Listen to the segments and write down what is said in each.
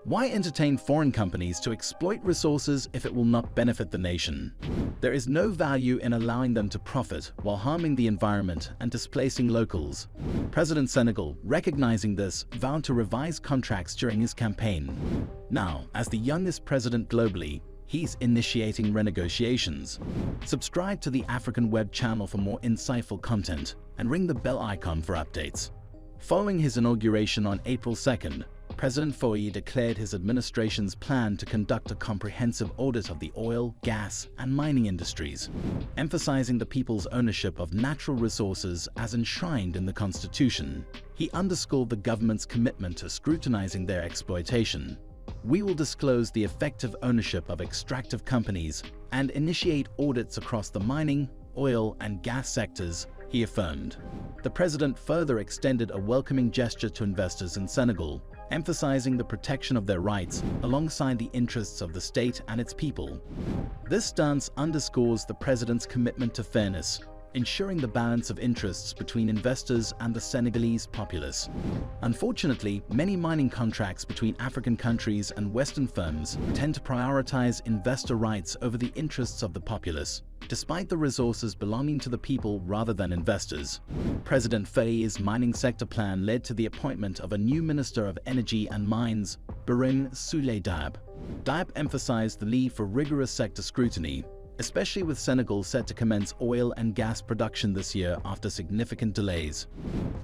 Why entertain foreign companies to exploit resources if it will not benefit the nation? There is no value in allowing them to profit while harming the environment and displacing locals. President Senegal, recognizing this, vowed to revise contracts during his campaign. Now, as the youngest president globally, he's initiating renegotiations. Subscribe to the African Web channel for more insightful content and ring the bell icon for updates. Following his inauguration on April 2nd, President Faye declared his administration's plan to conduct a comprehensive audit of the oil, gas, and mining industries, emphasizing the people's ownership of natural resources as enshrined in the Constitution. He underscored the government's commitment to scrutinizing their exploitation. We will disclose the effective ownership of extractive companies and initiate audits across the mining, oil, and gas sectors, he affirmed. The president further extended a welcoming gesture to investors in Senegal, emphasizing the protection of their rights alongside the interests of the state and its people. This stance underscores the president's commitment to fairness, ensuring the balance of interests between investors and the Senegalese populace. Unfortunately, many mining contracts between African countries and Western firms tend to prioritize investor rights over the interests of the populace, despite the resources belonging to the people rather than investors. President Faye's mining sector plan led to the appointment of a new Minister of Energy and Mines, Bassirou. Diab emphasized the need for rigorous sector scrutiny, especially with Senegal set to commence oil and gas production this year after significant delays.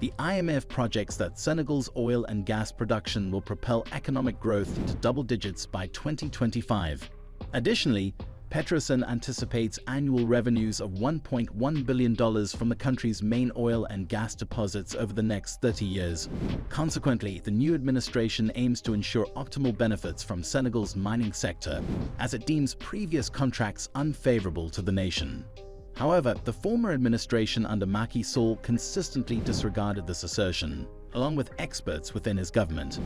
The IMF projects that Senegal's oil and gas production will propel economic growth to double digits by 2025. Additionally, Petrosen anticipates annual revenues of $1.1 billion from the country's main oil and gas deposits over the next 30 years. Consequently, the new administration aims to ensure optimal benefits from Senegal's mining sector, as it deems previous contracts unfavorable to the nation. However, the former administration under Macky Sall consistently disregarded this assertion, along with experts within his government.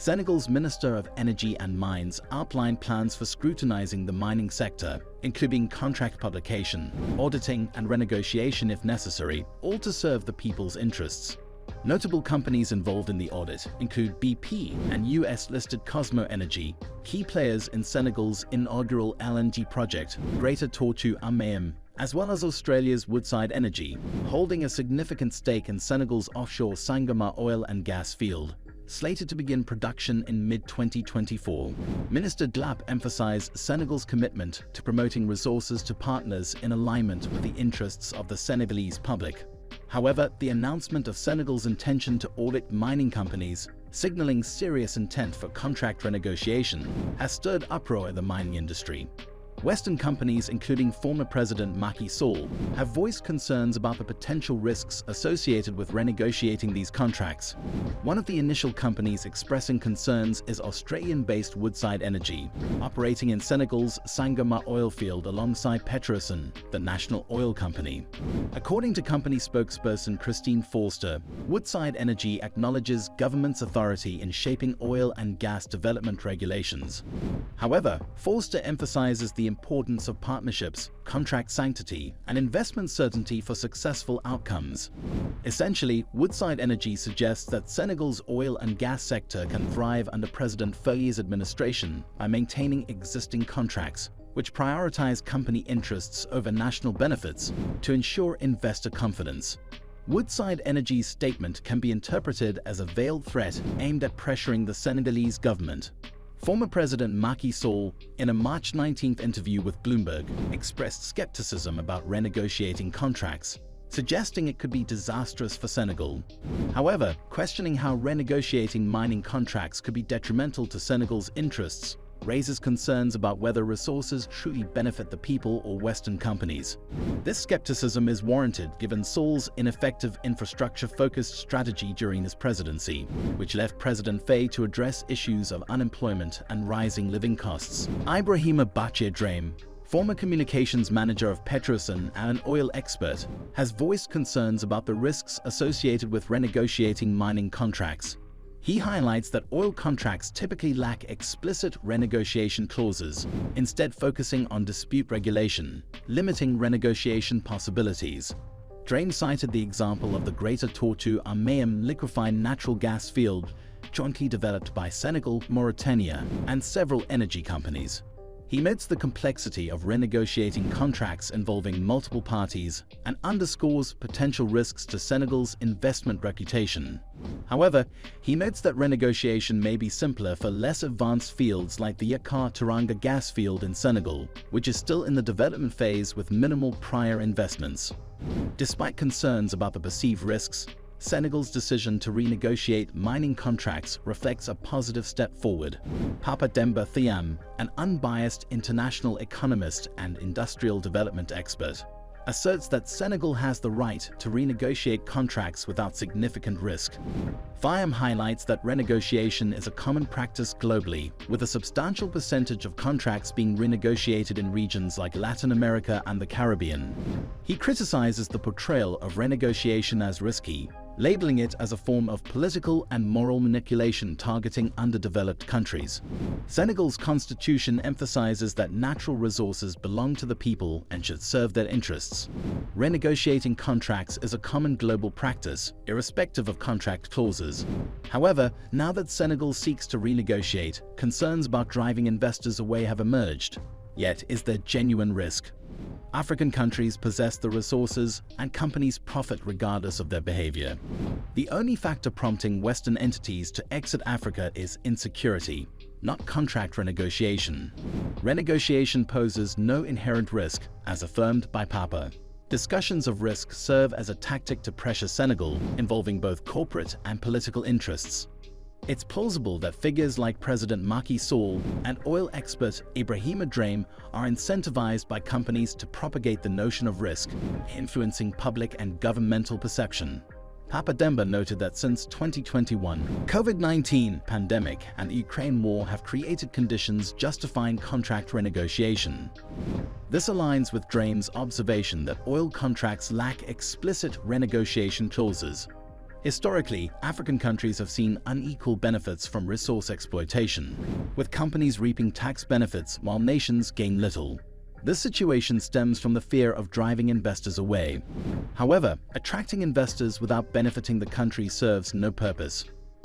Senegal's Minister of Energy and Mines outlined plans for scrutinizing the mining sector, including contract publication, auditing, and renegotiation if necessary, all to serve the people's interests. Notable companies involved in the audit include BP and US-listed Cosmo Energy, key players in Senegal's inaugural LNG project, Greater Tortue Ahmeyim, as well as Australia's Woodside Energy, holding a significant stake in Senegal's offshore Sangomar oil and gas field, slated to begin production in mid-2024. Minister Diab emphasized Senegal's commitment to promoting resources to partners in alignment with the interests of the Senegalese public. However, the announcement of Senegal's intention to audit mining companies, signaling serious intent for contract renegotiation, has stirred uproar in the mining industry. Western companies, including former President Macky Sall, have voiced concerns about the potential risks associated with renegotiating these contracts. One of the initial companies expressing concerns is Australian-based Woodside Energy, operating in Senegal's Sangomar oil field alongside Petrosen, the national oil company. According to company spokesperson Christine Forster, Woodside Energy acknowledges government's authority in shaping oil and gas development regulations. However, Forster emphasizes the importance of partnerships, contract sanctity, and investment certainty for successful outcomes. Essentially, Woodside Energy suggests that Senegal's oil and gas sector can thrive under President Faye's administration by maintaining existing contracts, which prioritize company interests over national benefits to ensure investor confidence. Woodside Energy's statement can be interpreted as a veiled threat aimed at pressuring the Senegalese government. Former President Macky Sall, in a March 19th interview with Bloomberg, expressed skepticism about renegotiating contracts, suggesting it could be disastrous for Senegal. However, questioning how renegotiating mining contracts could be detrimental to Senegal's interests raises concerns about whether resources truly benefit the people or Western companies. This skepticism is warranted given Sall's ineffective infrastructure-focused strategy during his presidency, which left President Faye to address issues of unemployment and rising living costs. Ibrahima Bassirou, former communications manager of Petrosen and an oil expert, has voiced concerns about the risks associated with renegotiating mining contracts. He highlights that oil contracts typically lack explicit renegotiation clauses, instead focusing on dispute regulation, limiting renegotiation possibilities. Drame cited the example of the Greater Tortue Ahmeyim liquefied natural gas field jointly developed by Senegal, Mauritania, and several energy companies. He notes the complexity of renegotiating contracts involving multiple parties and underscores potential risks to Senegal's investment reputation. However, he notes that renegotiation may be simpler for less advanced fields like the Yakar-Teranga gas field in Senegal, which is still in the development phase with minimal prior investments. Despite concerns about the perceived risks, Senegal's decision to renegotiate mining contracts reflects a positive step forward. Papa Demba Thiam, an unbiased international economist and industrial development expert, asserts that Senegal has the right to renegotiate contracts without significant risk. Thiam highlights that renegotiation is a common practice globally, with a substantial percentage of contracts being renegotiated in regions like Latin America and the Caribbean. He criticizes the portrayal of renegotiation as risky, labeling it as a form of political and moral manipulation targeting underdeveloped countries. Senegal's constitution emphasizes that natural resources belong to the people and should serve their interests. Renegotiating contracts is a common global practice, irrespective of contract clauses. However, now that Senegal seeks to renegotiate, concerns about driving investors away have emerged. Yet, is there genuine risk? African countries possess the resources, and companies profit regardless of their behavior. The only factor prompting Western entities to exit Africa is insecurity, not contract renegotiation. Renegotiation poses no inherent risk, as affirmed by Papa. Discussions of risk serve as a tactic to pressure Senegal, involving both corporate and political interests. It's plausible that figures like President Macky Sall and oil expert Ibrahima Drame are incentivized by companies to propagate the notion of risk, influencing public and governmental perception. Papa Demba noted that since 2021, COVID-19 pandemic and the Ukraine war have created conditions justifying contract renegotiation. This aligns with Drame's observation that oil contracts lack explicit renegotiation clauses. Historically, African countries have seen unequal benefits from resource exploitation, with companies reaping tax benefits while nations gain little. This situation stems from the fear of driving investors away. However, attracting investors without benefiting the country serves no purpose.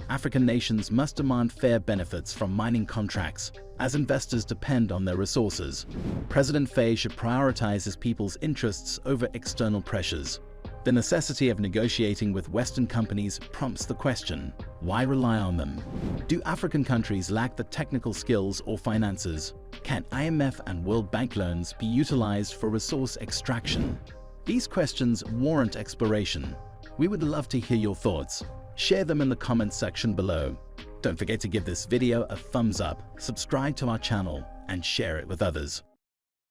African nations must demand fair benefits from mining contracts, as investors depend on their resources. President Faye should prioritize his people's interests over external pressures. The necessity of negotiating with Western companies prompts the question, why rely on them? Do African countries lack the technical skills or finances? Can IMF and World Bank loans be utilized for resource extraction? These questions warrant exploration. We would love to hear your thoughts. Share them in the comments section below. Don't forget to give this video a thumbs up, subscribe to our channel, and share it with others.